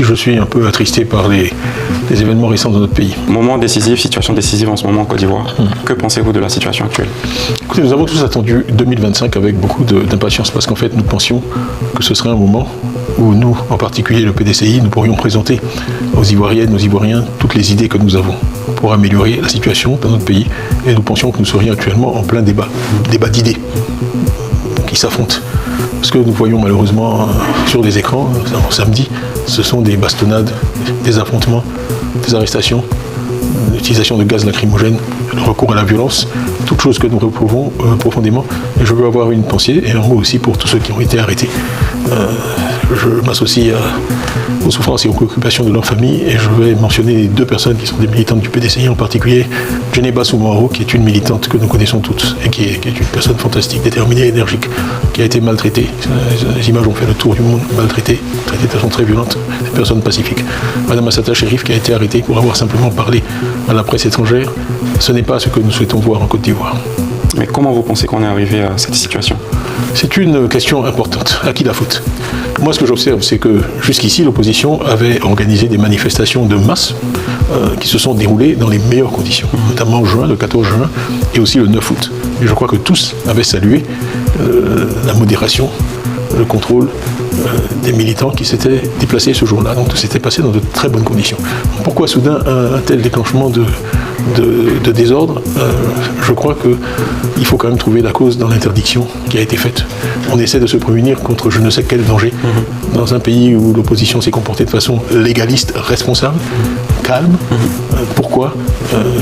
Je suis un peu attristé par les événements récents dans notre pays. Moment décisif, situation décisive en ce moment en Côte d'Ivoire. Que pensez-vous de la situation actuelle? Écoutez, nous avons tous attendu 2025 avec beaucoup d'impatience parce qu'en fait, nous pensions que ce serait un moment où nous, en particulier le PDCI, nous pourrions présenter aux Ivoiriennes, aux Ivoiriens, toutes les idées que nous avons pour améliorer la situation dans notre pays. Et nous pensions que nous serions actuellement en plein débat d'idées qui s'affrontent. Ce que nous voyons malheureusement sur les écrans, samedi, ce sont des bastonnades, des affrontements, des arrestations, l'utilisation de gaz lacrymogène, le recours à la violence, toutes choses que nous réprouvons profondément. Et je veux avoir une pensée et un mot aussi pour tous ceux qui ont été arrêtés. Je m'associe aux souffrances et aux préoccupations de leurs familles et je vais mentionner deux personnes qui sont des militantes du PDCI, en particulier Djeneba Soumoaro, qui est une militante que nous connaissons toutes et qui est une personne fantastique, déterminée, énergique, qui a été maltraitée. Les images ont fait le tour du monde, maltraitée de façon très violente, des personnes pacifiques. Madame Assata Chérif, qui a été arrêtée pour avoir simplement parlé à la presse étrangère, ce n'est pas ce que nous souhaitons voir en Côte d'Ivoire. Mais comment vous pensez qu'on est arrivé à cette situation? C'est une question importante. À qui la faute? Moi, ce que j'observe, c'est que jusqu'ici, l'opposition avait organisé des manifestations de masse qui se sont déroulées dans les meilleures conditions, notamment en juin, le 14 juin, et aussi le 9 août. Et je crois que tous avaient salué la modération, le contrôle des militants qui s'étaient déplacés ce jour-là. Donc, tout s'était passé dans de très bonnes conditions. Pourquoi soudain un tel déclenchement de désordre? Je crois qu'il faut quand même trouver la cause dans l'interdiction qui a été faite. On essaie de se prémunir contre je ne sais quel danger dans un pays où l'opposition s'est comportée de façon légaliste, responsable, calme. Pourquoi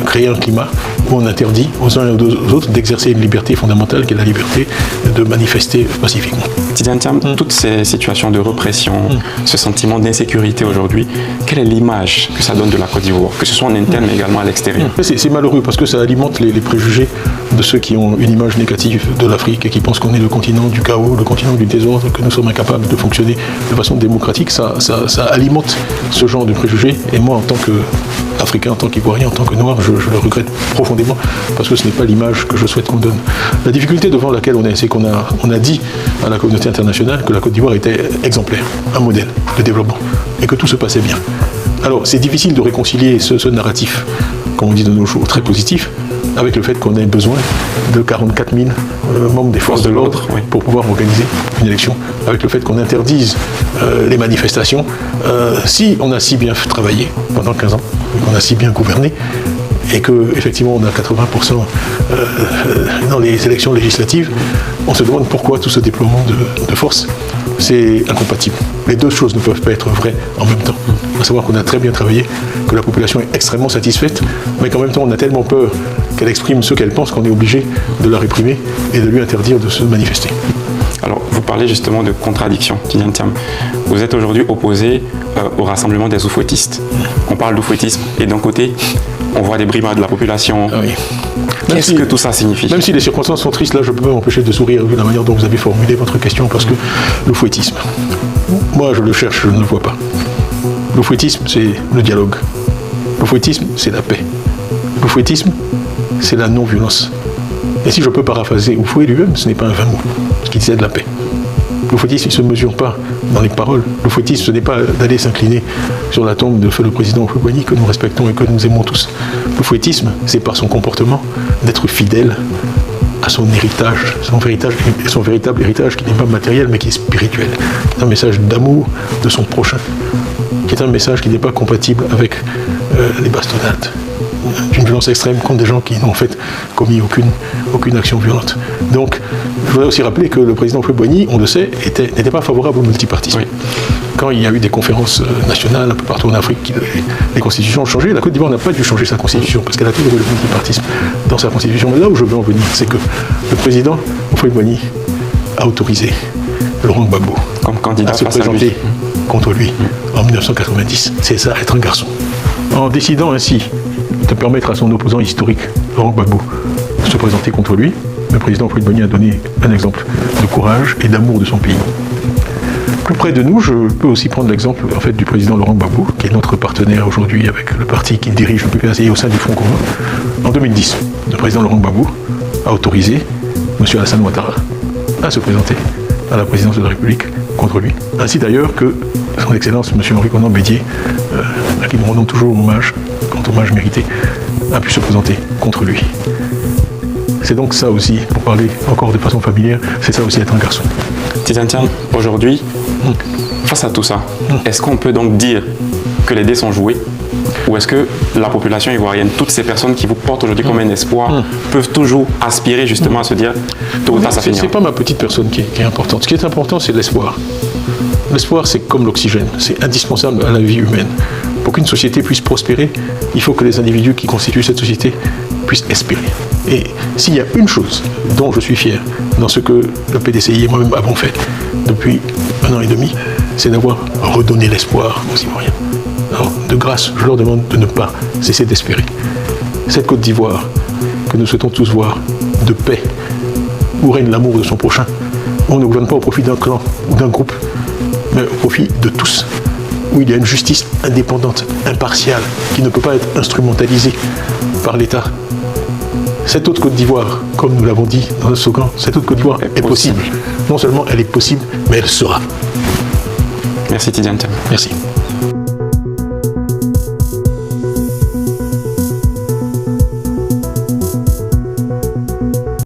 créer un climat où on interdit aux uns et aux autres d'exercer une liberté fondamentale qui est la liberté de manifester pacifiquement? Tidiane Thiam, toutes ces situations de répression, ce sentiment d'insécurité aujourd'hui, quelle est l'image que ça donne de la Côte d'Ivoire, que ce soit en interne mais également à l'extérieur? C'est malheureux parce que ça alimente les préjugés de ceux qui ont une image négative de l'Afrique et qui pensent qu'on est le continent du chaos, le continent du désordre, que nous sommes incapables de fonctionner de façon démocratique. Ça alimente ce genre de préjugés. Et moi, en tant qu'Africain, en tant qu'Ivoirien, en tant que Noir, je le regrette profondément parce que ce n'est pas l'image que je souhaite qu'on donne. La difficulté devant laquelle on est, c'est qu'on a dit à la communauté internationale que la Côte d'Ivoire était exemplaire, un modèle de développement et que tout se passait bien. Alors, c'est difficile de réconcilier ce narratif, comme on dit de nos jours, très positif, avec le fait qu'on ait besoin de 44 000 membres des forces de l'ordre pour pouvoir organiser une élection, avec le fait qu'on interdise les manifestations. Si on a si bien travaillé pendant 15 ans, qu'on a si bien gouverné, et qu'effectivement on a 80% dans les élections législatives, on se demande pourquoi tout ce déploiement de force. C'est incompatible. Les deux choses ne peuvent pas être vraies en même temps. À savoir qu'on a très bien travaillé, que la population est extrêmement satisfaite, mais qu'en même temps on a tellement peur qu'elle exprime ce qu'elle pense qu'on est obligé de la réprimer et de lui interdire de se manifester. Alors, vous parlez justement de contradiction, Tidiane Thiam. Vous êtes aujourd'hui opposé au rassemblement des oufouettistes. On parle d'oufouettisme et d'un côté, on voit des brimades de la population. Ah oui. Qu'est-ce que tout ça signifie? Même si les circonstances sont tristes, là, je peux pas m'empêcher de sourire vu la manière dont vous avez formulé votre question, parce que l'oufouettisme, moi, je le cherche, je ne le vois pas. L'oufouettisme, c'est le dialogue. L'oufouettisme, c'est la paix. L'oufouettisme, c'est la non-violence. Et si je peux paraphraser Oufoué lui-même, ce n'est pas un vain mot, ce qui disait de la paix. L'oufouettisme ne se mesure pas dans les paroles. L'oufouettisme, ce n'est pas d'aller s'incliner sur la tombe de feu le président Houphouët-Boigny, que nous respectons et que nous aimons tous. L'oufouettisme, c'est par son comportement d'être fidèle à son héritage, son véritable héritage qui n'est pas matériel mais qui est spirituel. C'est un message d'amour de son prochain, qui est un message qui n'est pas compatible avec les bastonnades d'une violence extrême contre des gens qui n'ont en fait commis aucune action violente. Donc, je voudrais aussi rappeler que le président Houphouët-Boigny, on le sait, n'était pas favorable au multipartisme. Oui. Quand il y a eu des conférences nationales un peu partout en Afrique, les constitutions ont changé. La Côte d'Ivoire n'a pas dû changer sa constitution parce qu'elle a toujours eu le multipartisme dans sa constitution. Mais là où je veux en venir, c'est que le président Houphouët-Boigny a autorisé Laurent Gbagbo comme candidat à se présenter contre lui en 1990. C'est ça, être un garçon. En décidant ainsi de permettre à son opposant historique, Laurent Gbagbo, de se présenter contre lui, le président Houphouët-Boigny a donné un exemple de courage et d'amour de son pays. Plus près de nous, je peux aussi prendre l'exemple en fait, du président Laurent Gbagbo, qui est notre partenaire aujourd'hui avec le parti qu'il dirige, le PPACI, au sein du Front commun. En 2010, le président Laurent Gbagbo a autorisé M. Alassane Ouattara à se présenter à la présidence de la République contre lui. Ainsi d'ailleurs que son Excellence M. Henri Konan Bédier, à qui nous rendons toujours hommage, quand hommage mérité, a pu se présenter contre lui. C'est donc ça aussi, pour parler encore de façon familière, c'est ça aussi être un garçon. Tidiane Thiam, aujourd'hui, face à tout ça, est-ce qu'on peut donc dire que les dés sont joués? Ou est-ce que la population ivoirienne, toutes ces personnes qui vous portent aujourd'hui comme un espoir, peuvent toujours aspirer justement à se dire tôt ou tard ça finira? Ce n'est pas ma petite personne qui est importante. Ce qui est important, c'est l'espoir. L'espoir, c'est comme l'oxygène. C'est indispensable à la vie humaine. Pour qu'une société puisse prospérer, il faut que les individus qui constituent cette société puissent espérer. Et s'il y a une chose dont je suis fier dans ce que le PDCI et moi-même avons fait depuis 1 an et demi, c'est d'avoir redonné l'espoir aux Ivoiriens. Alors, de grâce, je leur demande de ne pas cesser d'espérer. Cette Côte d'Ivoire que nous souhaitons tous voir, de paix, où règne l'amour de son prochain, où on ne gouverne pas au profit d'un clan ou d'un groupe, mais au profit de tous, où il y a une justice indépendante, impartiale, qui ne peut pas être instrumentalisée par l'État. Cette autre Côte d'Ivoire, comme nous l'avons dit dans notre slogan, cette autre Côte d'Ivoire est possible. Non seulement elle est possible, mais elle sera. Merci Tidiane Thiam. Merci.